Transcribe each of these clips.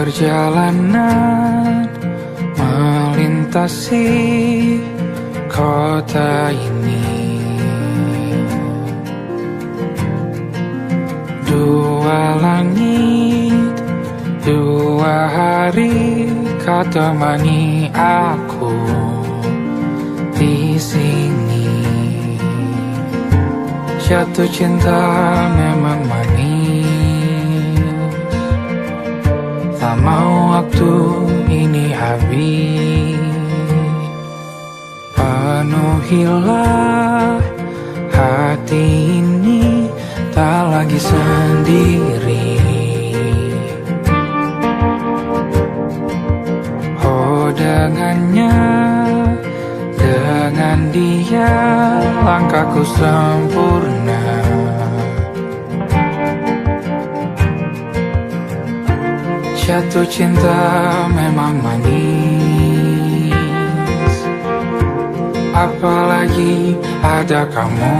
Perjalanan melintasi kota ini, dua langit, dua hari kau temani aku di sini. Jatuh cinta memang manis, tak mau waktu ini habis. Penuhilah hati ini, tak lagi sendiri. Oh dengannya, dengan dia langkahku sempurna. Jatuh cinta memang manis, apalagi ada kamu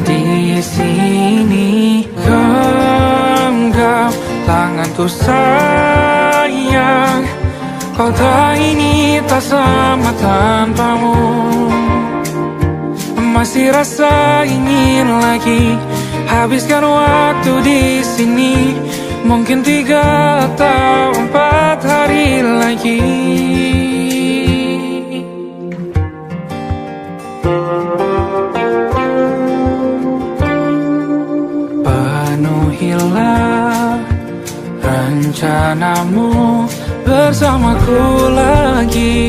di sini. Genggam tanganku sayang, kota ini tak sama tanpamu. Masih rasa ingin lagi habiskan waktu di sini. Mungkin 3 atau 4 hari lagi. Penuhilah rencanamu bersamaku lagi.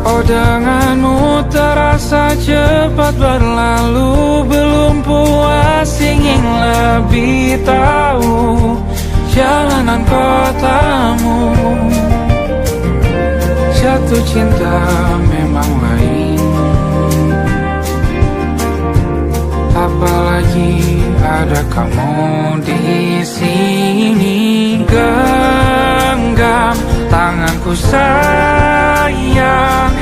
Oh denganmu terasa cepat berlalu, belum puas ingin lebih tahu jalanan kotamu. Jatuh cinta memang lain, apalagi ada kamu di sini. Genggam tanganku sayang,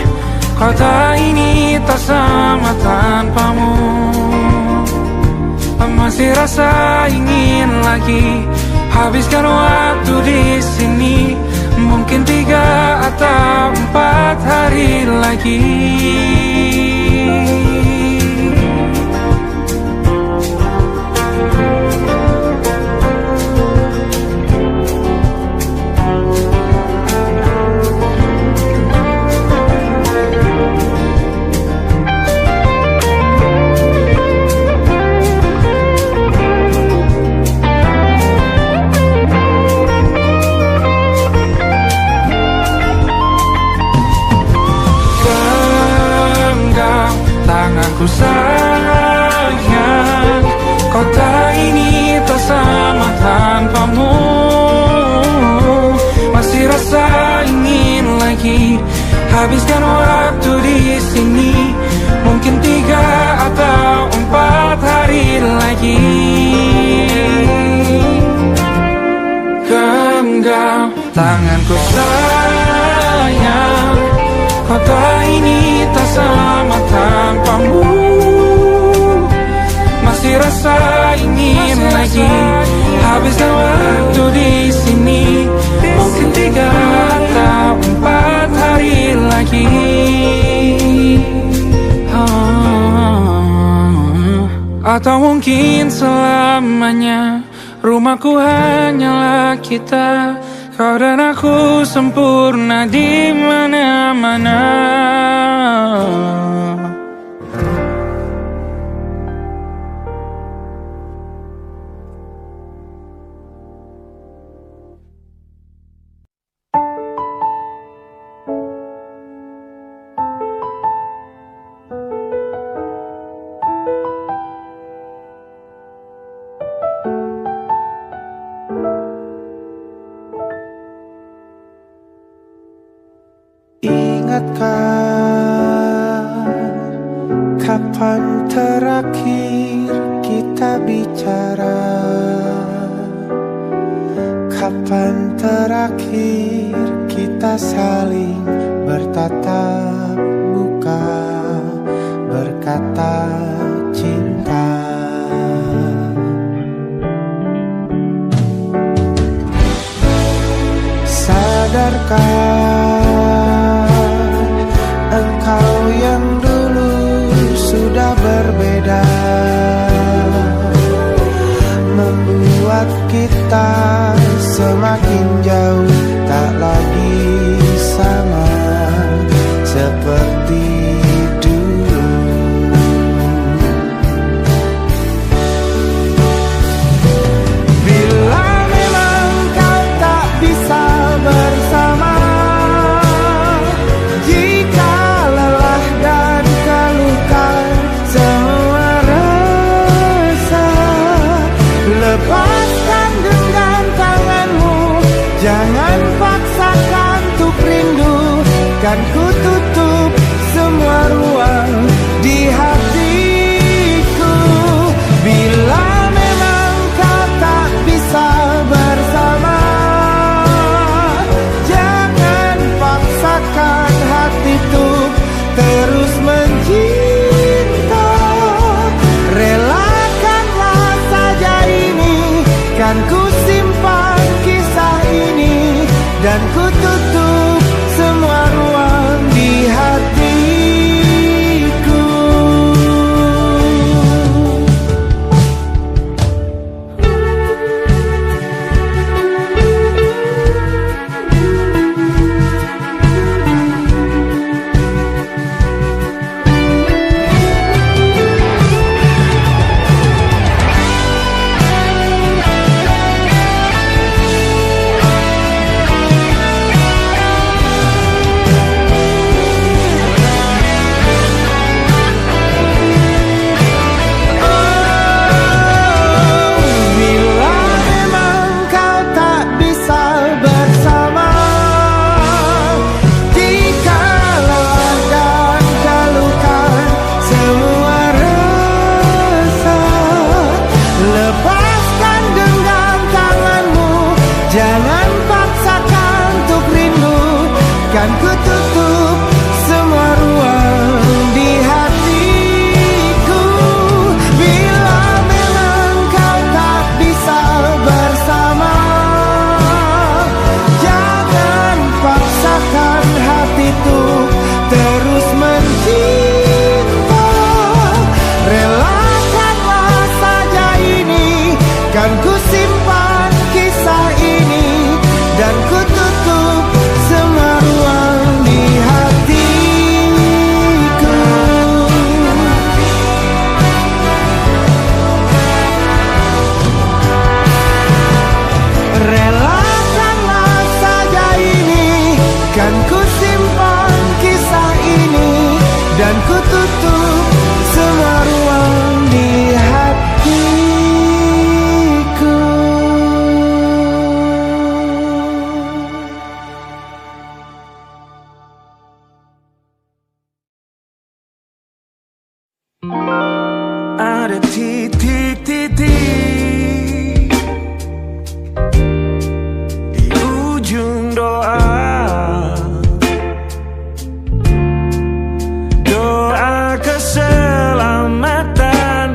kota ini tak sama tanpamu. Masih rasa ingin lagi habiskan waktu di sini. Mungkin 3 atau 4 hari lagi. Tanganku sayang, kota ini tak sama tanpamu. Masih rasa ingin lagi habiskan waktu di sini. Mungkin 3 atau 4 hari lagi. Genggam tanganku sayang, kota ini tak sama tanpamu. Masih rasa ingin lagi habiskan waktu di sini. Mungkin 3 atau 4 hari lagi. Atau mungkin selamanya. Rumahku hanyalah kita, kau dan aku sempurna di mana-mana. Ingatkah kapan terakhir kita bicara? Kapan terakhir kita saling bertatap muka, berkata cinta? sadarkah engkau yang dulu sudah berbeda, membuat kita semakin jauh, tak lagi sama seperti dulu. Bila memang kau tak bisa bersama, jika lelah dan keluhkan semua rasa, lepaskan dengan tanganmu, jangan paksakan untuk rindu. Kan ku tutup semua ruang di hatiku. Bila memang kau tak bisa bersama, jangan paksakan hati untuk terus mencinta. Relakanlah saja ini, kan ku simpan kisah ini, dan ku tutup semua ruang di hatiku. Jangan paksakan untuk rindu, kan ku tutup semua ruang di hatiku. Bila memang kau tak bisa bersama, jangan paksakan hati untuk terus mencinta. Relakanlah saja ini, kan ku simpan kisah ini, dan ku tutup semua ruang di hatiku. Relakanlah saja ini, kan ku simpan kisah ini, dan ku tutup semua ruang di hatiku. Ada titik-titik di ujung doa, doa keselamatan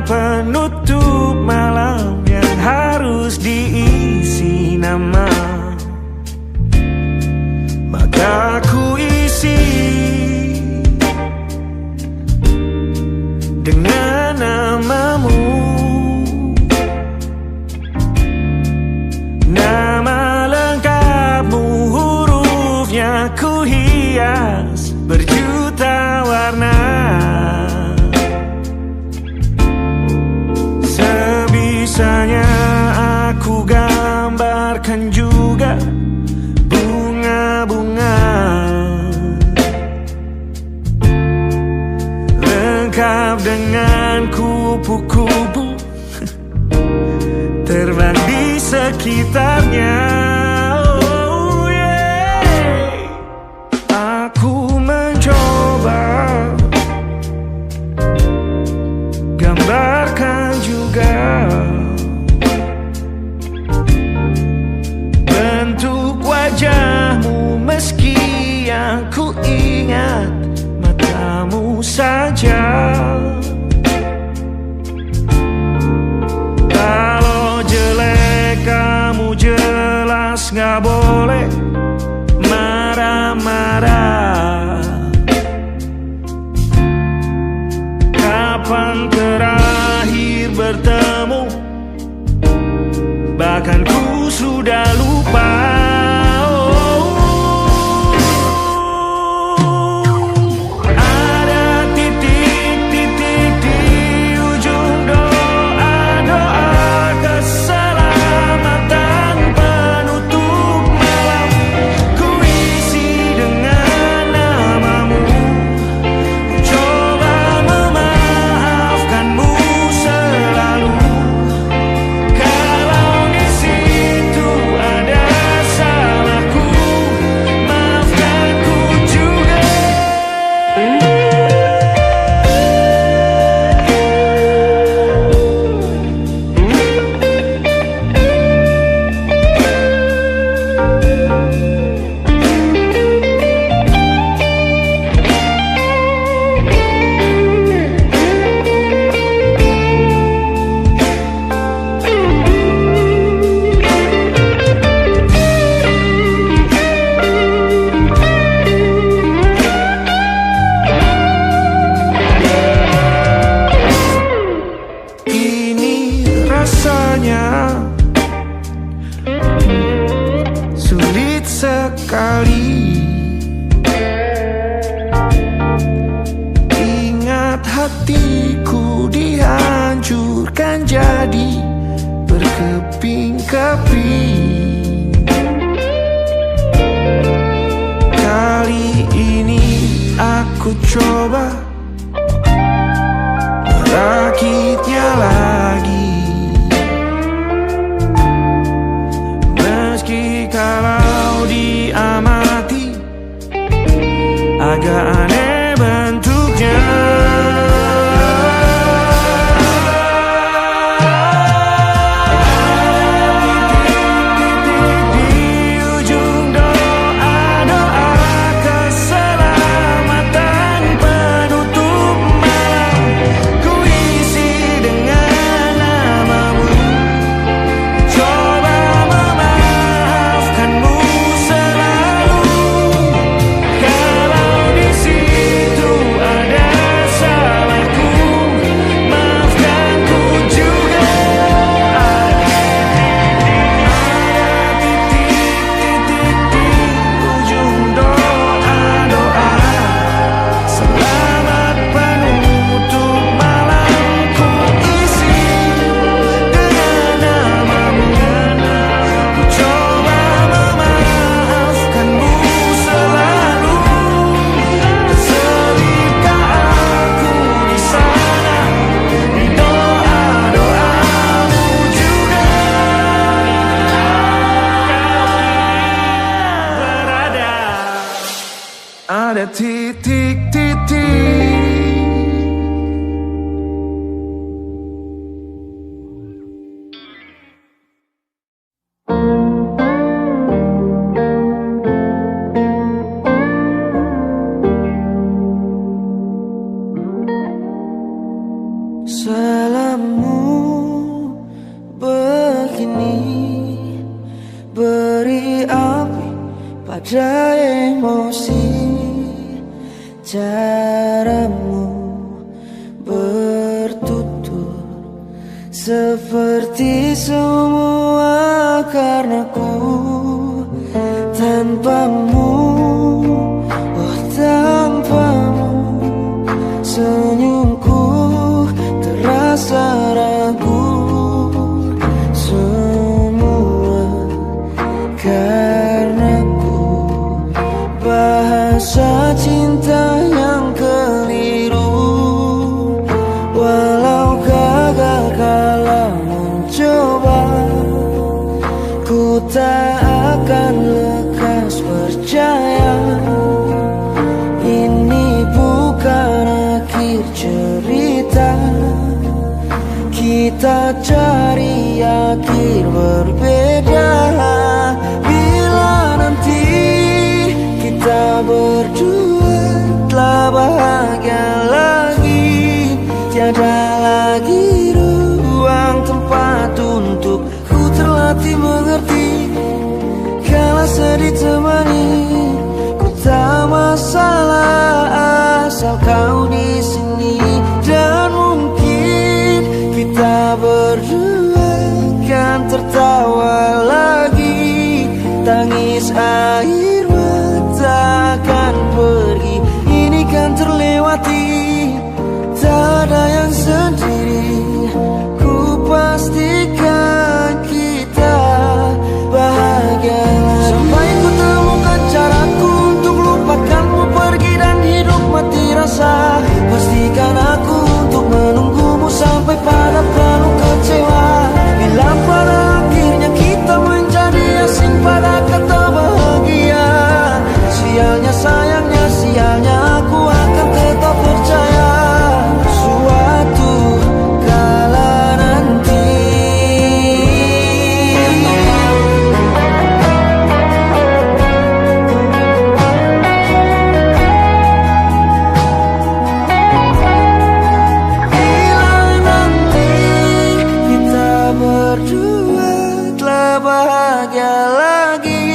penutup malam yang harus diisi nama. Maka ku isi dengan namamu, nama lengkapmu, hurufnya ku hias berjuta warna. Sebisanya aku gambarkan juga bunga-bunga, lengkap dengan kupu-kupu terbang di sekitarnya. Oh yeah. Aku mencoba gambarkan juga bentuk wajahmu, meski yang ku ingat matamu saja. Kalau jelek kamu jelas ada. Kapan terakhir bertemu? Bahkan ku sudah lupa. Sulit sekali ingat hatiku dihancurkan jadi berkeping-keping. Kali ini aku coba merakitnya lagi. Kalau diamati agak aneh bentuknya. Ada titik-titik. Salammu begini beri api pada emosi. Caramu bertutur seperti semua karenaku. Tanpamu, oh tanpamu, senyumku terasa ragu. Semua karenaku, bahasa cinta yang keliru. Walau gagal kala mencoba, ku tak akan lekas percaya. Ini bukan akhir cerita, kita cari akhir berbeda. Bila nanti kita berdua telah bahagia lagi, tiada lagi ruang tempat untuk ku terlatih mengerti. Kala sedih temani, ku tak asal kau di sini. Dan mungkin kita berdua kan tertawa lagi. Tangis air mata akan pergi, ini kan terlewati. Tak ada yang sendiri, ku pastikan kita bahagia lagi. Sampai ku temukan caraku untuk lupakanmu pergi dan hidup mati rasa. Pastikan aku untuk menunggumu sampai pada penuh kecewa. Bila pada akhirnya kita menjadi asing pada kata bahagia. Sialnya sayangnya sialnya aku akan tetap percaya. Suatu kala nanti bila nanti kita berdua telah bahagia lagi,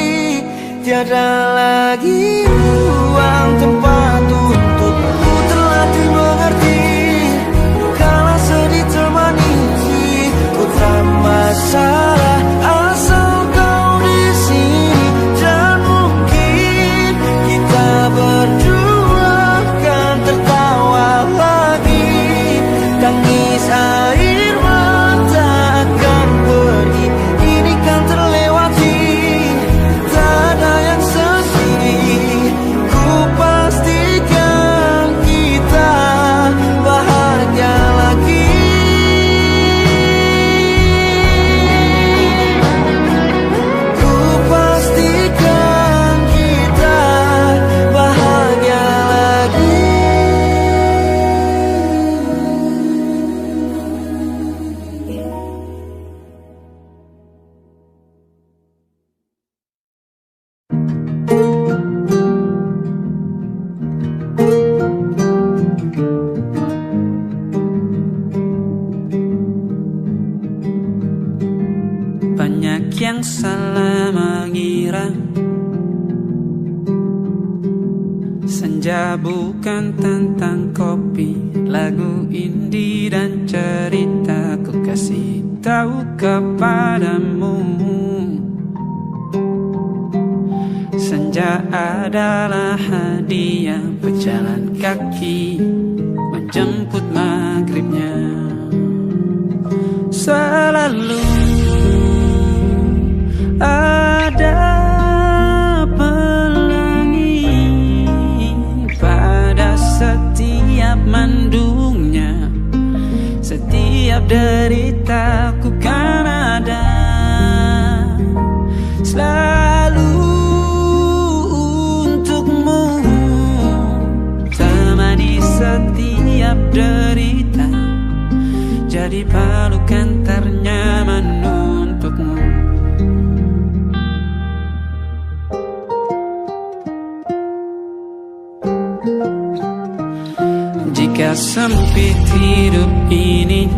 tiada lagi ruang tempat untukku terlatih mengerti. Kala sedih temani putra masalah asal kau di sini. Dan mungkin kita berdua kan tertawa lagi. Tangis air mata akan pergi, ini kan terlewati. Tak ada yang sendiri, ku pastikan kita bahagia lagi. Ku pastikan kita bahagia lagi. Banyak yang salah mengira senja bukan tentang kopi, lagu indie dan cerita. Ku kasih tahu kepadamu, senja adalah hadiah berjalan kaki menjemput maghribnya. Selalu ada pelangi pada setiap mendungnya. Setiap deritaku kan ada selalu untukmu. Temani setiap derita, jadi pelukan ternyaman untukmu. Jika sempit hidup ini,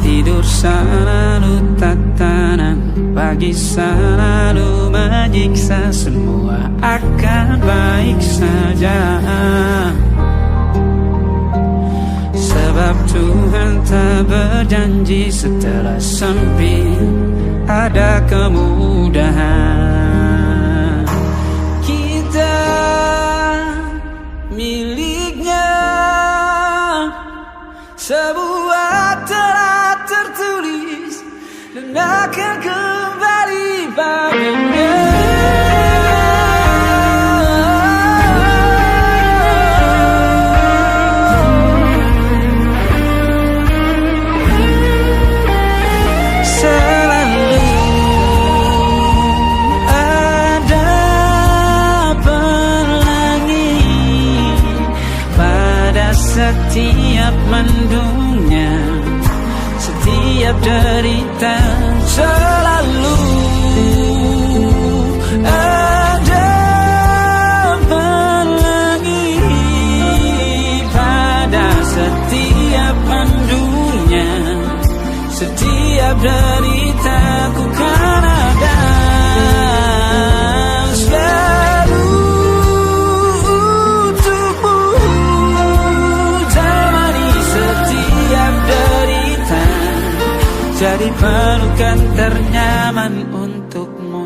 tidur selalu tatanan, pagi selalu menyiksa, semua akan baik saja. Sebab Tuhan tak berjanji setelah sempit ada kemudahan. Kita miliknya, sebuah telah tertulis dan akan kembali padanya. Setiap mendungnya, setiap derita, selalu ada pelangi pada setiap mendungnya. Setiap deritaku kan ada selalu di pelukan ternyaman untukmu.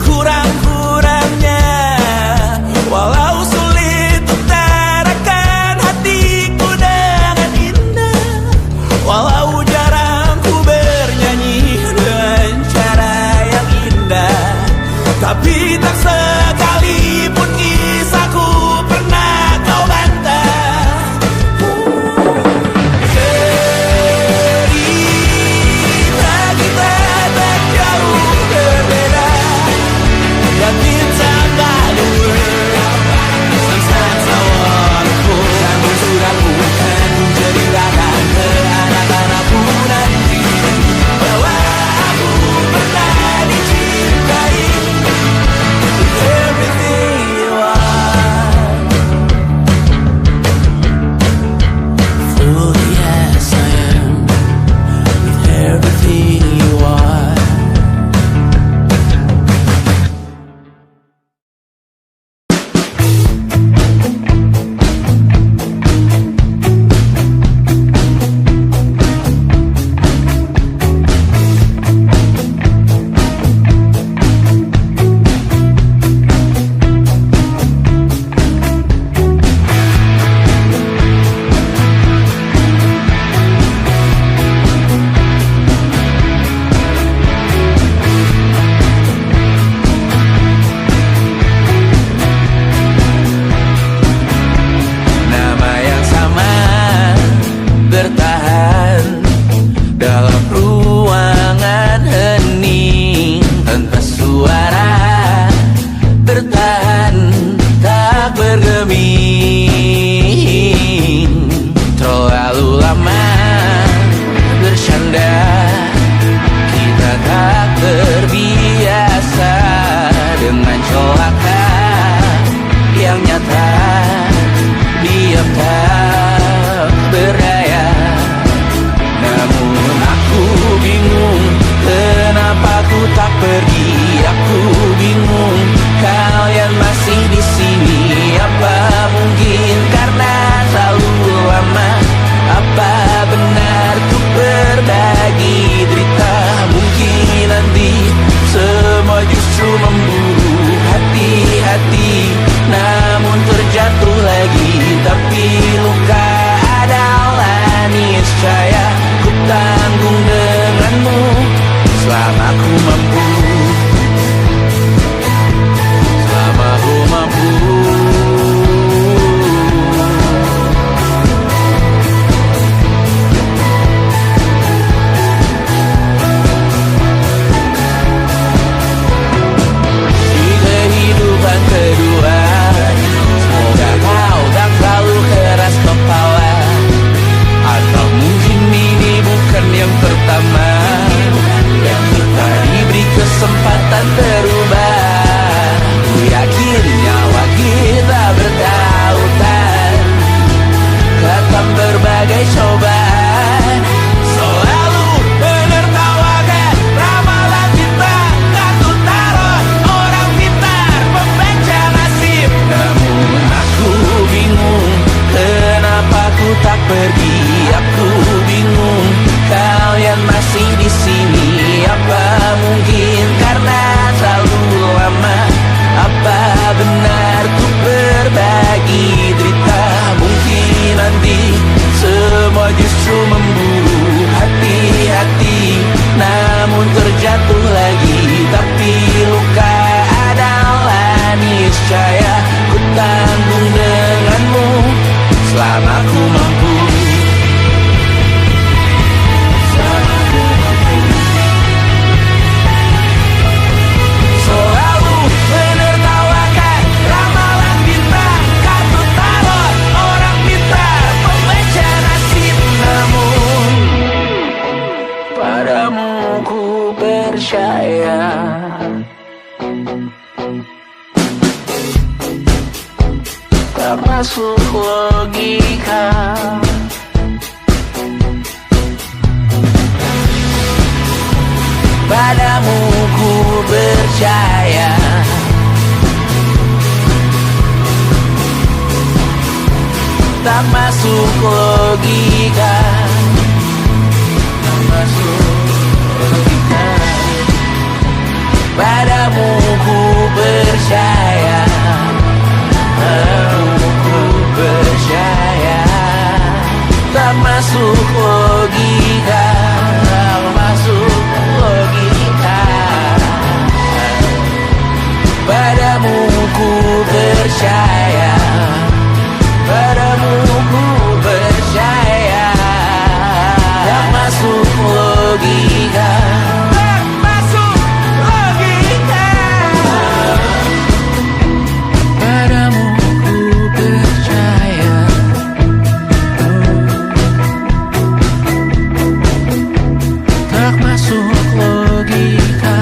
Kurang-kurangnya, walau percaya. Tak masuk logika. Padamu ku percaya. Tak masuk logika. Tak masuk logika. Padamu ku percaya. Padamu ku percaya. Tak masuk logika. Tak masuk logika. Padamu ku percaya. Padamu ku percaya. Tak masuk logika. Tak masuk logika. Padamu ku percaya. Tak masuk logika.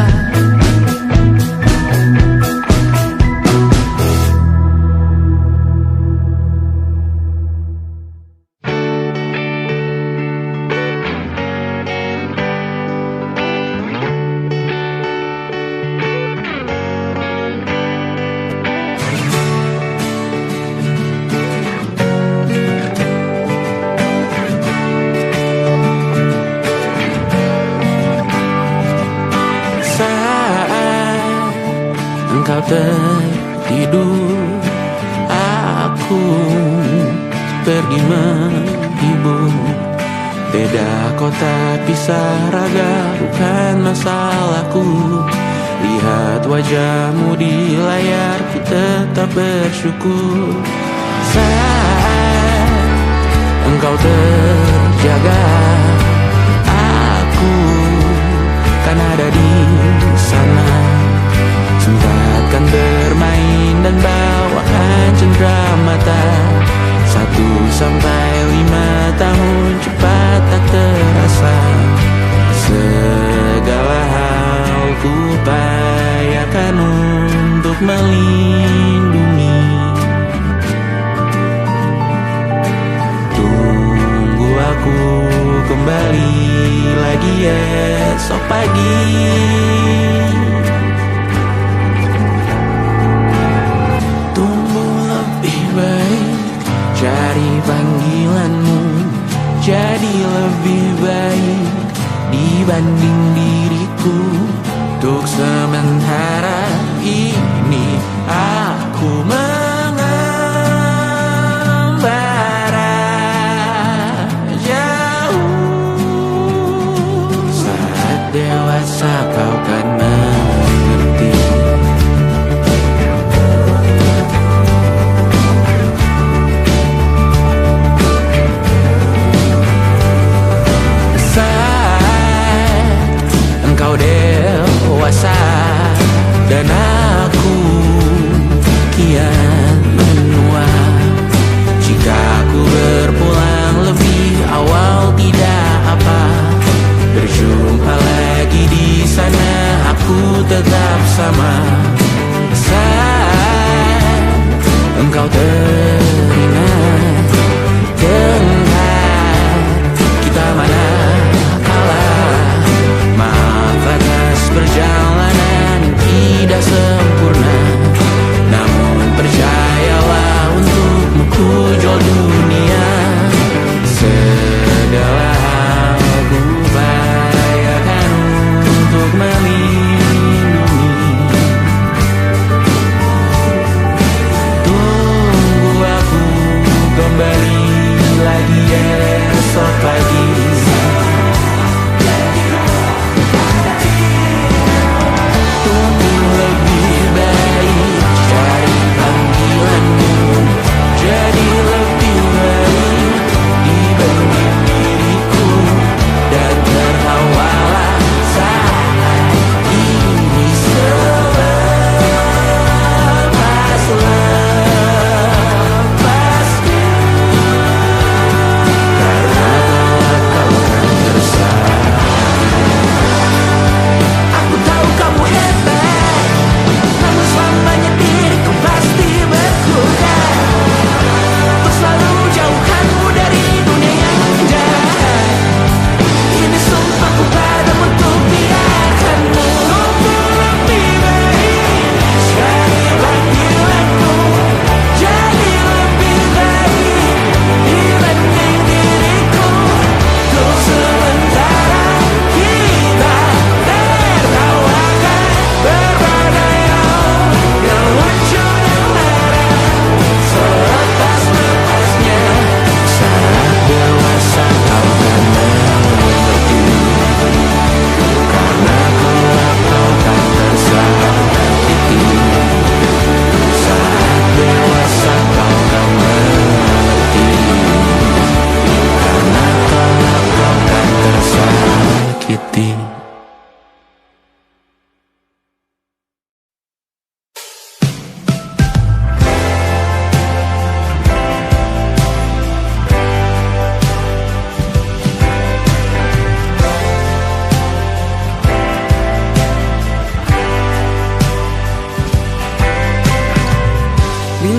Engkau tertidur, aku pergi menghibur. Beda kota pisah raga bukan masalahku. Lihat wajahmu di layar, ku tetap bersyukur. Saat engkau terjaga, aku kan ada di sana. Sempatkan bermain dan bawakan cenderamata. 1-5 tahun cepat tak terasa. Segala hal ku upayakan untuk melindungi. Tunggu aku kembali lagi esok pagi. Cari panggilanmu jadi lebih baik dibanding diriku. Untuk sementara ini aku mengembara jauh. Saat dewasa kau kan mengerti. Engkau dewasa dan aku kian menua. Jika aku berpulang lebih awal tidak apa. Berjumpa lagi di sana, aku tetap sama. Saat engkau teringat tentang kita mana perjalanan tidak sempurna, namun percayalah untukmu ku jual dunia. Segala hal ku upayakan untuk melindungi. Tunggu aku kembali lagi esok pagi. Jadi lebih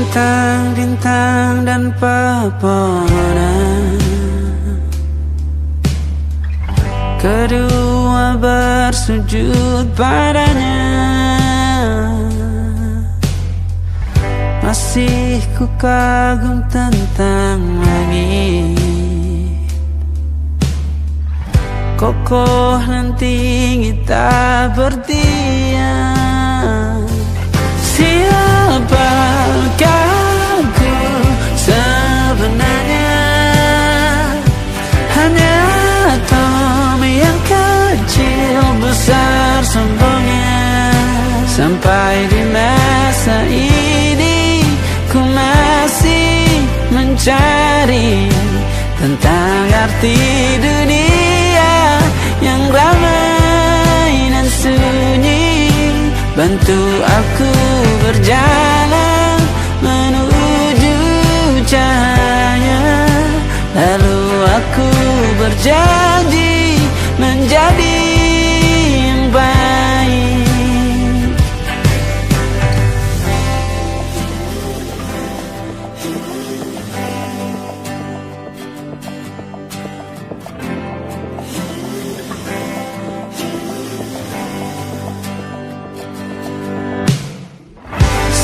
bintang-bintang dan pepohonan, kedua bersujud padanya. Masih ku kagum tentang langit, kokoh dan tinggi tak berdiam. Siapakah ku sebenarnya? Hanya atom yang kecil besar sombongnya. Sampai di masa ini ku masih mencari tentang arti dunia yang ramai dan sunyi. Bantu aku berjalan menuju cahaya, lalu aku berjanji menjadi yang baik.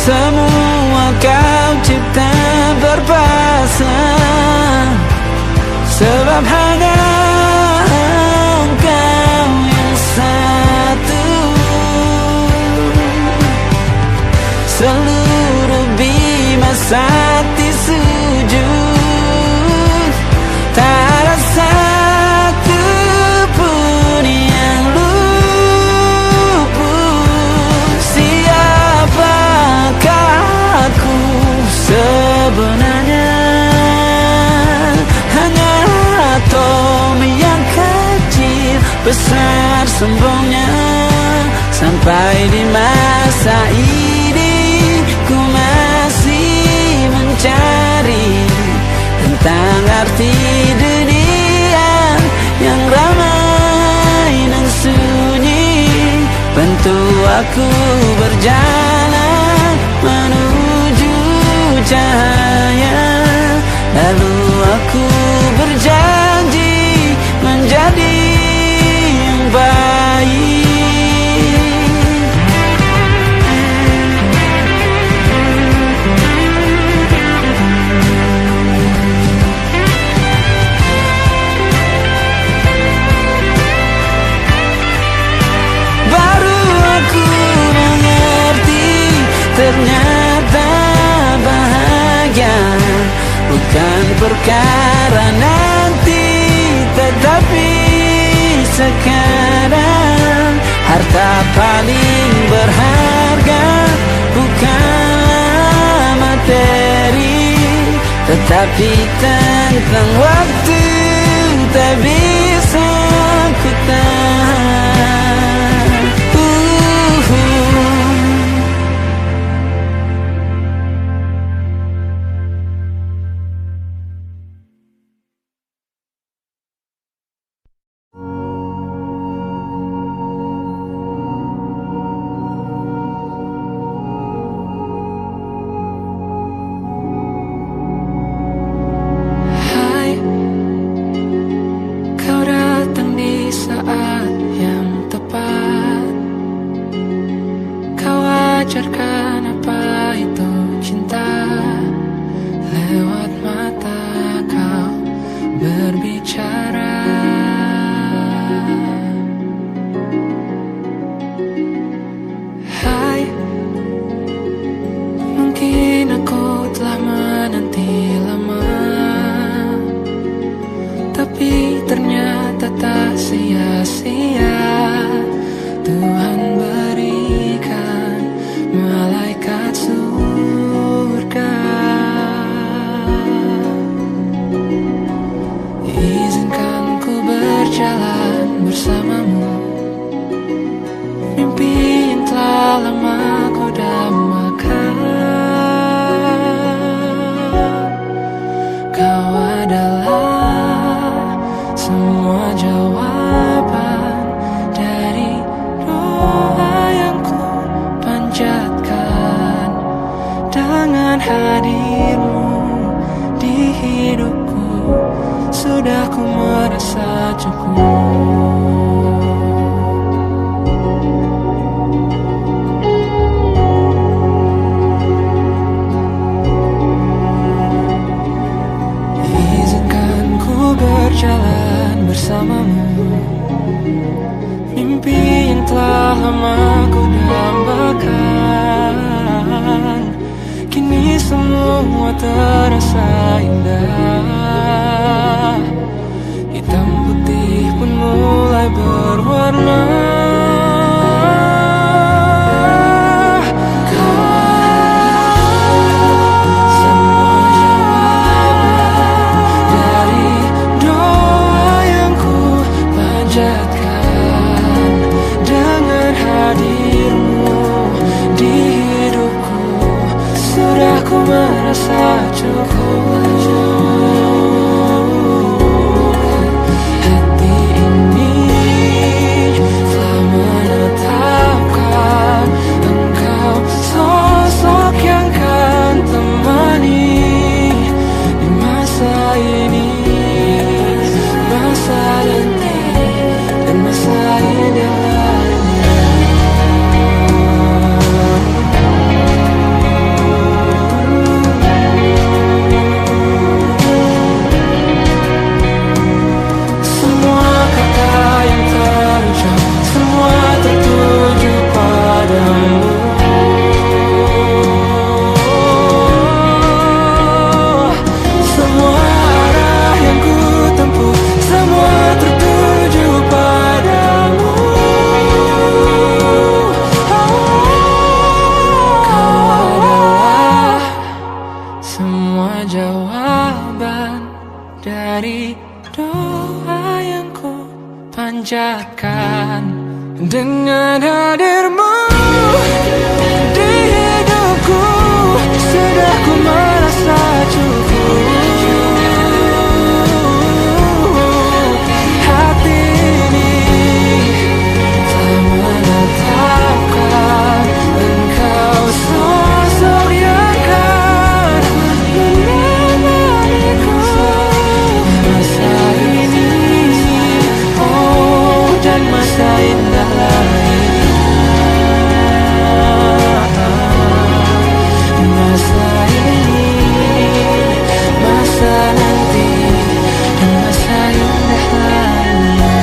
Semua kau cipta berpasang, sebab hanya engkau yang satu. Seluruh bima sakti sujud, tak ada satu pun yang luput. Siapakah aku sebenarnya? Hanya atom yang kecil besar sombongnya. Sampai di masa ini ku masih mencari tentang arti dunia yang ramai dan sunyi. Bantu aku berjalan menuju cahaya, lalu aku berjanji menjadi yang baik. Baru aku mengerti, ternyata bahagia bukan perkara nanti, tetapi sekarang. Harta paling berharga bukanlah materi, tetapi tentang waktu tak bisa ku tahan. Dengan hidupku. Sudah ku merasa cukup. Berjalan bersamamu, mimpi yang telah lama ku dambakan. Kini semua terasa indah. Hitam putih pun mulai berwarna. Merasa cukup. Hati ini telah menetapkan engkau sosok yang kan temani di masa ini, masa nanti, dan masa indah lainnya. Jawaban dari doa yang ku panjatkan. Dengan hadirmu di hidupku, sudah ku merasa cukup. Hati ini telah menetapkan engkau sosok yang kan menemaniku masa ini, oh, dan masa indah lainnya. Masa ini, masa nanti, dan masa indah lainnya.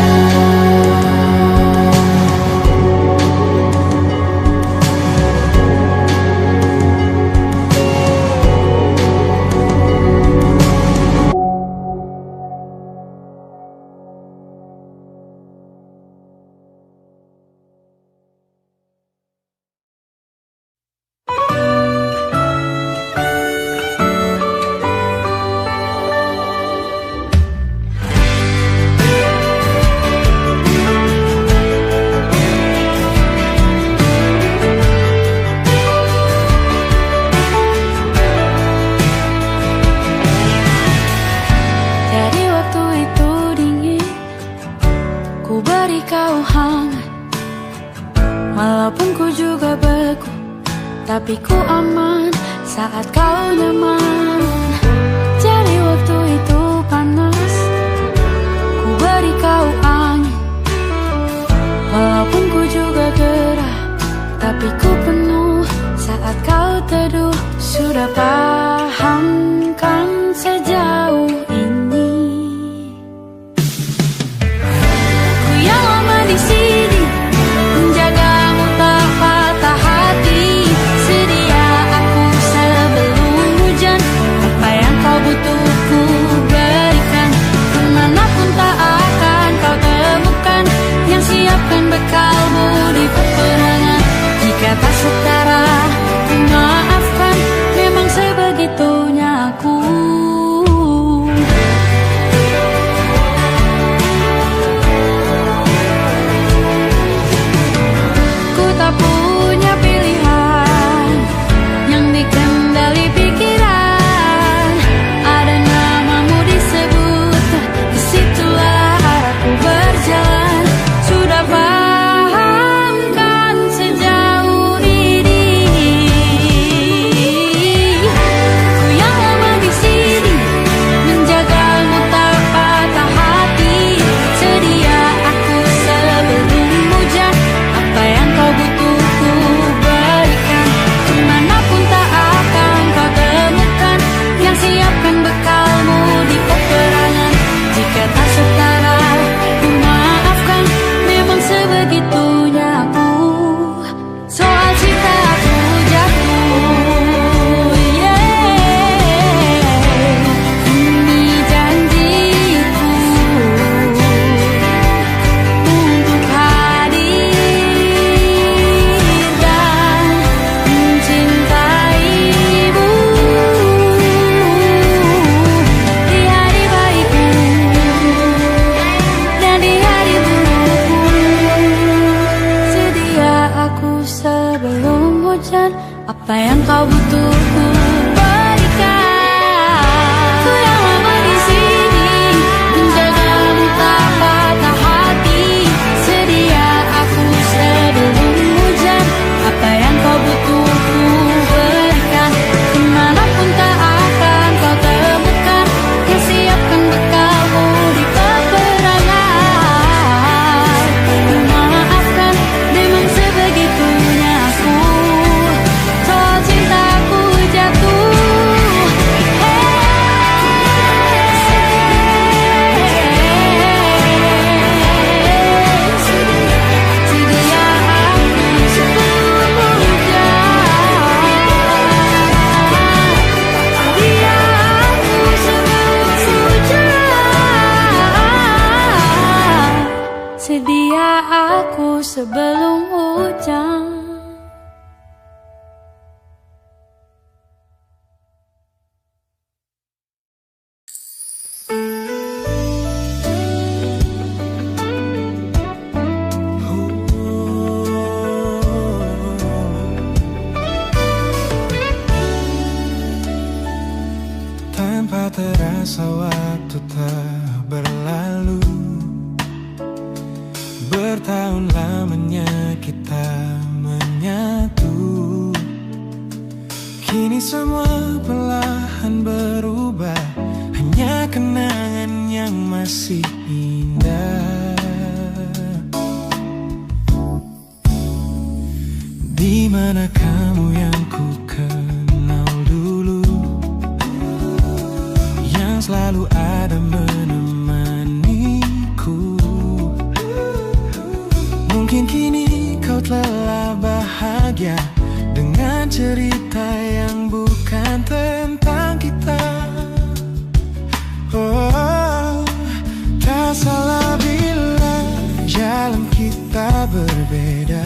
Dari waktu itu dingin, ku beri kau hangat. Walaupun ku juga beku, tapi ku aman saat kau nyaman. Dari waktu itu panas, ku beri kau angin. Walaupun ku juga gerah, tapi ku penuh saat kau teduh. Sudah paham kan sejauh ini? Ku yang lama di sini, menjagamu tak patah hati. Sedia aku sebelum hujan sebelum hujan. Tanpa terasa waktu tak berlalu, bertahun lamanya kita menyatu. Kini semua perlahan berubah, hanya kenangan yang masih indah. Di mana kamu yang ku kenal dulu, yang selalu ada menemaniku. Mungkin kini kau telah bahagia dengan cerita yang bukan tentang kita. Oh, tak salah bila jalan kita berbeda.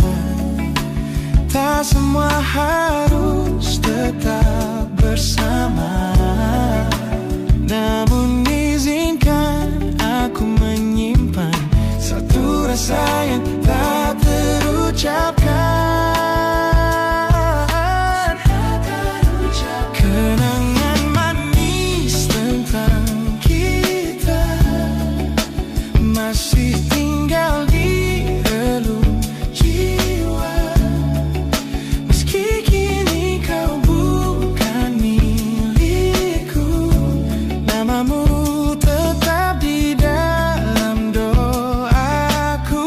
Tak semua harus tetap bersama. Namun izinkan aku menyimpan satu rasa yang tak terucapkan. Kenangan manis tentang kita masih tinggal di relung jiwa. Meski kini kau bukan milikku, namamu tetap di dalam doaku.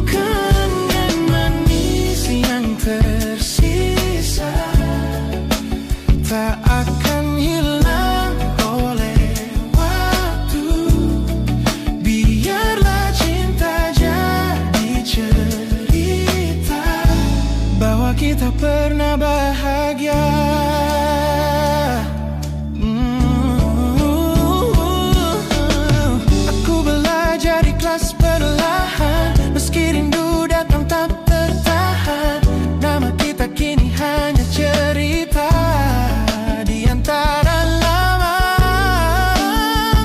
Kenangan manis yang tersisa tak akan hilang oleh waktu. Biarlah cinta jadi cerita bahwa kita pernah bahagia. Aku belajar ikhlas perlahan, meski rindu datang tak tertahan. Nama kita kini hanya cerita di antara lama.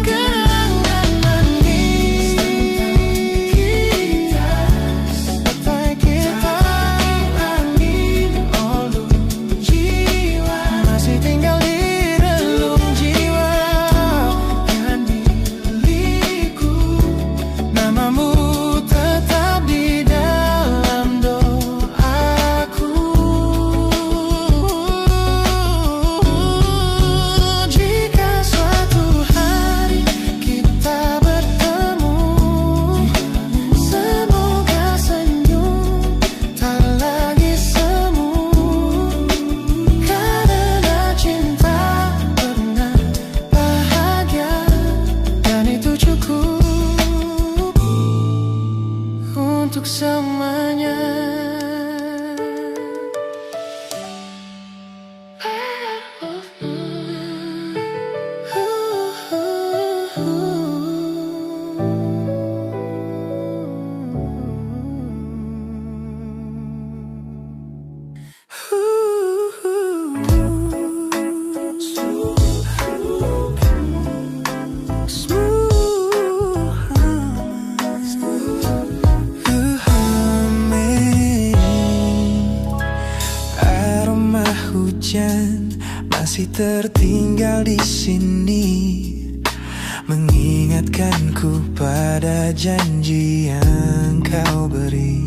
Kenangan manis tentang kita angin olung jiwa, masih tinggal di relung jiwa. Kan milikku, namamu tetap di dalam doaku. Jika suatu hari kita bertemu, semoga senyum tak lagi semu. Karena cinta pernah bahagia, dan itu cukup untuk selamanya. Aroma hujan masih tertinggal di sini, mengingatkanku pada janji yang kau beri.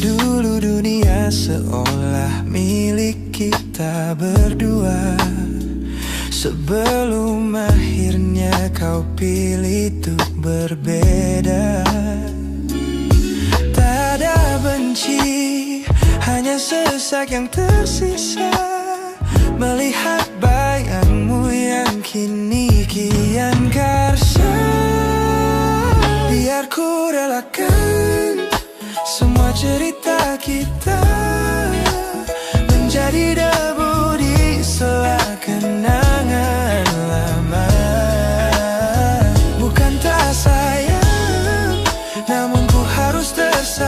Dulu dunia seolah milik kita berdua, sebelum akhirnya kau pilih untuk berbeda. Tak ada benci, hanya sesak yang tersisa, melihat bayangmu yang kini kian karsa. Biar ku relakan semua cerita kita menjadi debu di sela kenangan lama. Bukan tak sayang, namun ku harus tersenyum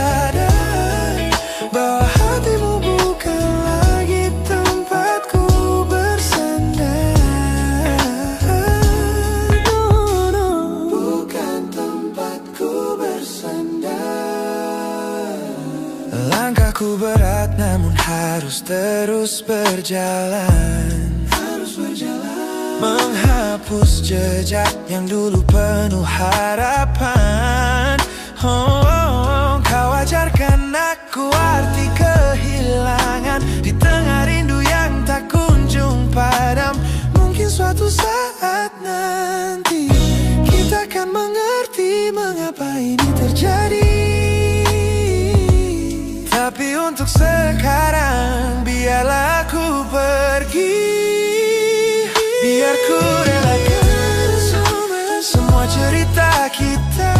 namun harus terus berjalan. Menghapus jejak yang dulu penuh harapan. Kau ajarkan aku arti kehilangan di tengah rindu yang tak kunjung padam. Mungkin suatu saat nanti kita akan mengerti mengapa ini terjadi. Tapi untuk sekarang biarlah aku pergi. Biar ku relakan semua cerita kita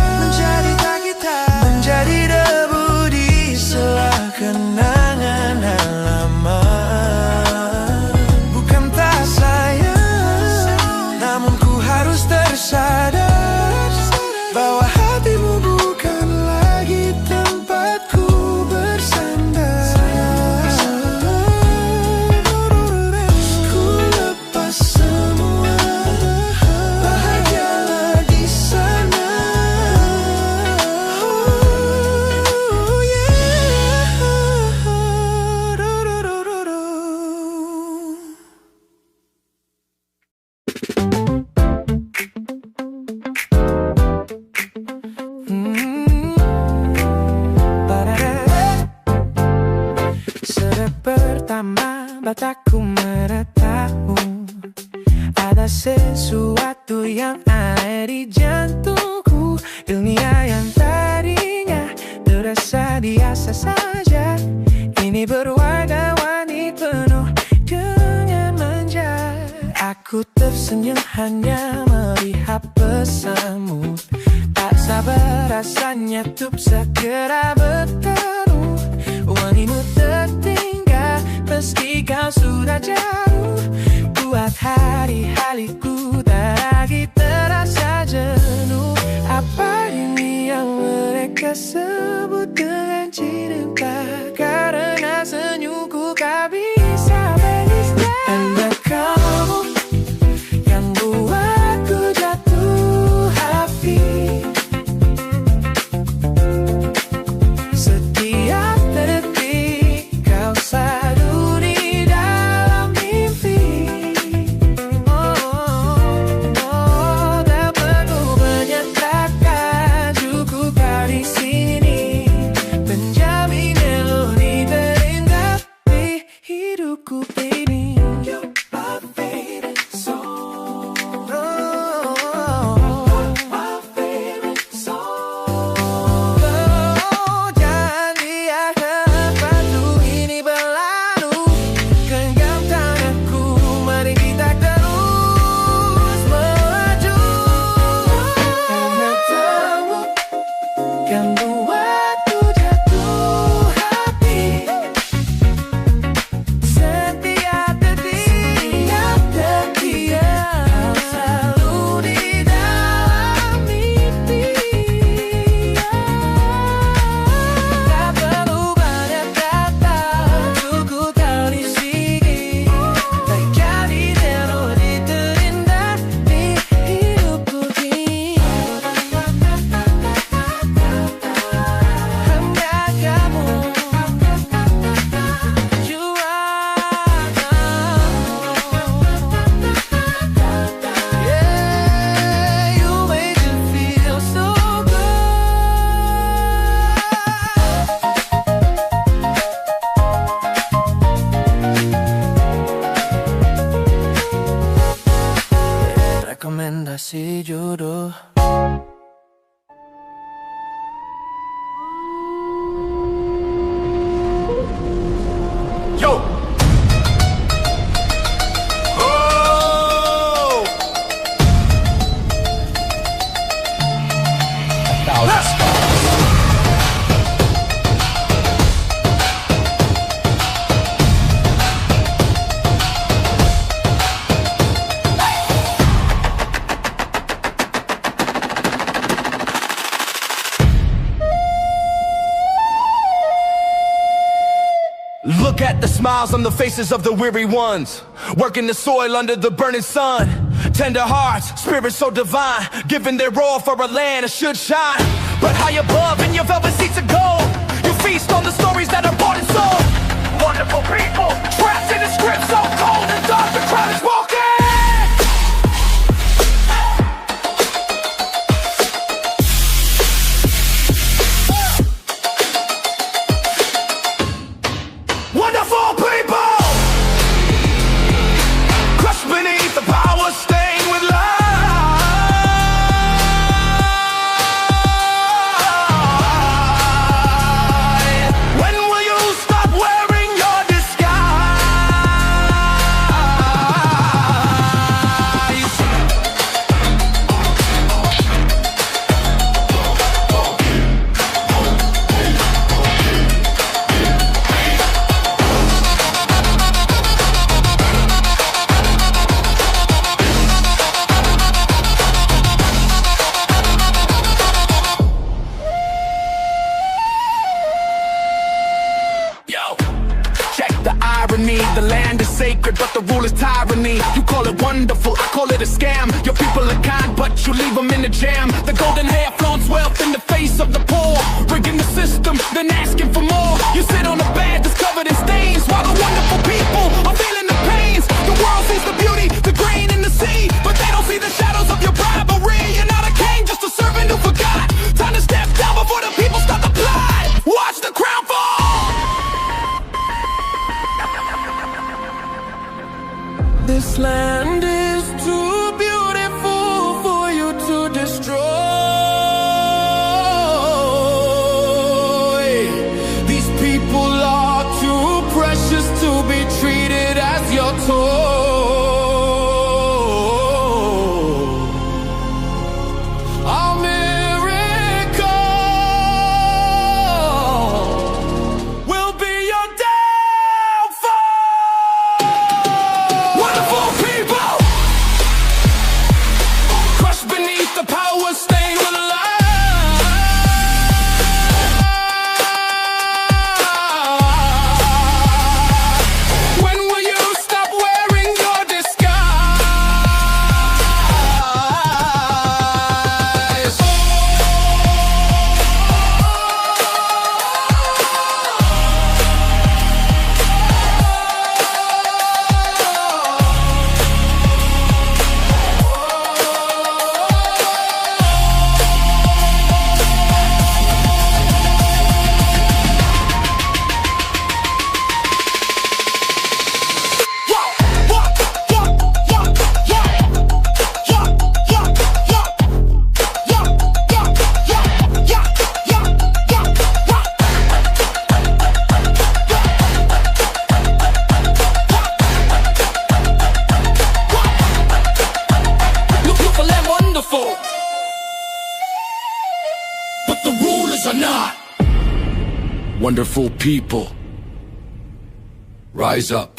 menjadi debu di sela kenangan lama. Bukan tak sayang, namun ku harus tersadar bahwa hatimu bukan lagi tempatku bersandar. Ku lepas semua, bahagialah di sana. Oh yeah. Sejak pertama mataku meratamu, ada sesuatu yang aneh di jantungku. Dunia yang tadinya terasa biasa saja, kini berwarna-warni penuh dengan manja. Aku tersenyum hanya melihat pesanmu, tak sabar rasanya untuk segera bertemu. Wangimu tertinggal meski kau sudah jauh, buat hari-hariku tak lagi terasa jenuh. Apa ini yang mereka sebut dengan cinta? Karena senyumku kau bisa beristirahat. Hanya kamu yang buatku jatuh hati. Setiap detik kau selalu di dalam mimpi. Tak perlu banyak kata, cukup kau di sini menjamin melodi terindah di hidupku ini. You're my favorite song. My favorite song. Jangan biarkan waktu ini berlalu. Genggam tanganku, mari kita terus melaju. Karena kamu yang buatku jatuh hati. Setiap detik kau selalu di dalam mimpi. Tak perlu banyak kata, cukup kau di sini menjadi melodi terindah di hidupku ini. Hanya kamu, you are yeah, you make me feel so good. Rekomendasi jodoh. Yo! Oh! Look at the smiles on the faces of the weary ones, working the soil under the burning sun. Tender hearts, spirits so divine, giving their all for a land that should shine. But high above in your velvet seats of gold, you feast on the stories that are bought and sold. wonderful people trapped in a script so cold and dark the crowd is walking. Wonderful people crushed beneath the power stained with lies. When will you stop wearing your disguise? Yo, check the irony. The land is sacred, but the rule is tyranny. You call it wonderful, I call it a scam. Your people are kind, but you leave them in the jam. The golden hair flaunts wealth in the face of the poor, rigging the system, then asking for more. You sit on a bed that's covered in stains, while the wonderful people are feeling the pains. The world sees the beauty, the grain in the sea, but they don't see the shadows of your bribery. You're not a king, just a servant who forgot. Time to step down before the people start to plot. Watch the crown fall. This land is too beautiful for you to destroy. These people are too precious to be treated as your toy. A miracle will be your downfall. Wonderful people crushed beneath the power stained with lies. When will you stop wearing your disguise? Beautiful and wonderful, but the rulers are not. Wonderful people, rise up.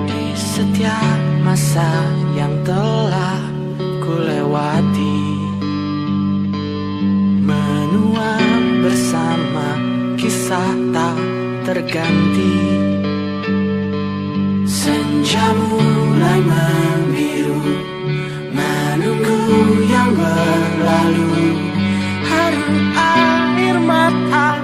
Di setiap masa yang telah kulewati, menua bersama kisah tak terganti. Senja mulai membiru, menunggu yang berlalu. Haru air mata